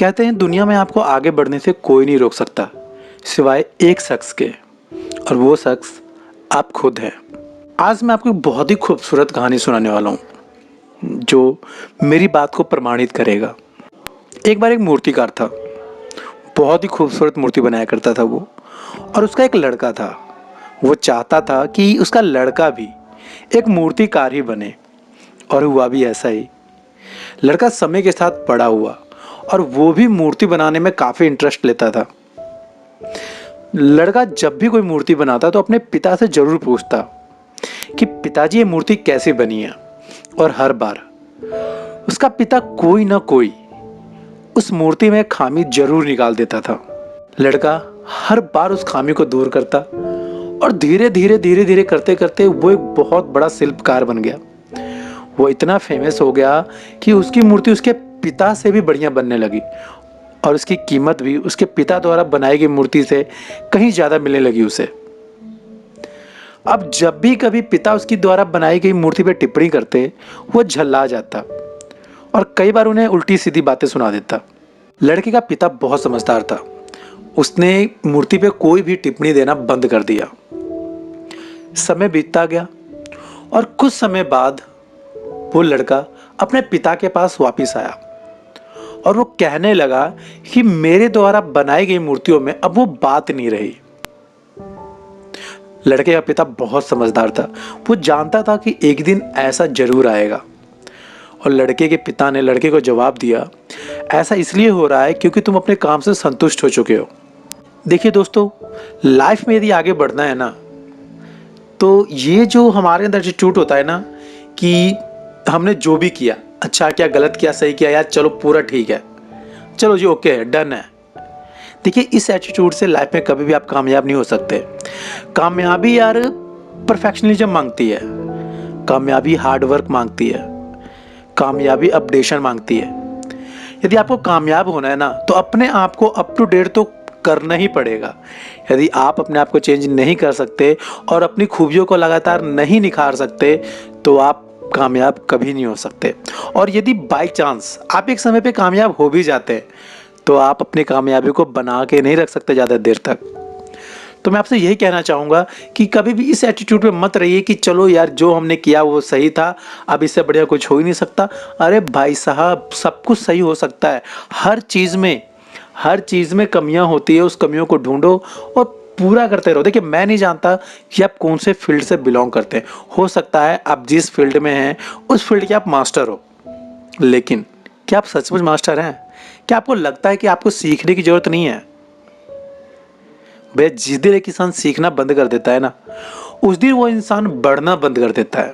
कहते हैं दुनिया में आपको आगे बढ़ने से कोई नहीं रोक सकता सिवाय एक शख्स के, और वो शख्स आप खुद हैं। आज मैं आपको एक बहुत ही खूबसूरत कहानी सुनाने वाला हूँ जो मेरी बात को प्रमाणित करेगा। एक बार एक मूर्तिकार था, बहुत ही खूबसूरत मूर्ति बनाया करता था वो, और उसका एक लड़का था। वो चाहता था कि उसका लड़का भी एक मूर्तिकार ही बने, और हुआ भी ऐसा ही। लड़का समय के साथ बड़ा हुआ और वो भी मूर्ति बनाने में काफ़ी इंटरेस्ट लेता था। लड़का जब भी कोई मूर्ति बनाता तो अपने पिता से ज़रूर पूछता कि पिताजी ये मूर्ति कैसे बनी है, और हर बार उसका पिता कोई ना कोई उस मूर्ति में खामी जरूर निकाल देता था। लड़का हर बार उस खामी को दूर करता और धीरे धीरे करते करते वो एक बहुत बड़ा शिल्पकार बन गया। वो इतना फेमस हो गया कि उसकी मूर्ति उसके पिता से भी बढ़िया बनने लगी, और उसकी कीमत भी उसके पिता द्वारा बनाई गई मूर्ति से कहीं ज़्यादा मिलने लगी उसे। अब जब भी कभी पिता उसकी द्वारा बनाई गई मूर्ति पर टिप्पणी करते, वो झल्ला जाता और कई बार उन्हें उल्टी सीधी बातें सुना देता। लड़के का पिता बहुत समझदार था, उसने मूर्ति पे कोई भी टिप्पणी देना बंद कर दिया। समय बीतता गया और कुछ समय बाद वो लड़का अपने पिता के पास वापस आया और वो कहने लगा कि मेरे द्वारा बनाई गई मूर्तियों में अब वो बात नहीं रही। लड़के का पिता बहुत समझदार था, वो जानता था कि एक दिन ऐसा जरूर आएगा, और लड़के के पिता ने लड़के को जवाब दिया, ऐसा इसलिए हो रहा है क्योंकि तुम अपने काम से संतुष्ट हो चुके हो। देखिए दोस्तों, लाइफ में यदि आगे बढ़ना है ना, तो ये जो हमारे अंदर एटीट्यूड होता है ना कि हमने जो भी किया, अच्छा किया, गलत किया, सही किया, यार चलो पूरा ठीक है, चलो जी ओके है, डन है। देखिए, इस एटीट्यूड से लाइफ में कभी भी आप कामयाब नहीं हो सकते। कामयाबी यार परफेक्शनलिज्म मांगती है, कामयाबी हार्ड वर्क मांगती है, कामयाबी अपडेशन मांगती है। यदि आपको कामयाब होना है ना, तो अपने आप को अप टू डेट तो करना ही पड़ेगा। यदि आप अपने आप को चेंज नहीं कर सकते और अपनी खूबियों को लगातार नहीं निखार सकते, तो आप कामयाब कभी नहीं हो सकते। और यदि बाय चांस आप एक समय पे कामयाब हो भी जाते हैं, तो आप अपनी कामयाबी को बना के नहीं रख सकते ज़्यादा देर तक। तो मैं आपसे यही कहना चाहूँगा कि कभी भी इस एटीट्यूड पे मत रहिए कि चलो यार जो हमने किया वो सही था, अब इससे बढ़िया कुछ हो ही नहीं सकता। अरे भाई साहब, सब कुछ सही हो सकता है। हर चीज़ में कमियां होती है, उस कमियों को ढूंढो और पूरा करते रहो। देखिए, मैं नहीं जानता कि आप कौन से फील्ड से बिलोंग करते हैं। हो सकता है आप जिस फील्ड में हैं उस फील्ड के आप मास्टर हो, लेकिन क्या आप सचमुच मास्टर हैं? क्या आपको लगता है कि आपको सीखने की जरूरत नहीं है? भैया, जिस दिन एक इंसान सीखना बंद कर देता है ना, उस दिन वो इंसान बढ़ना बंद कर देता है।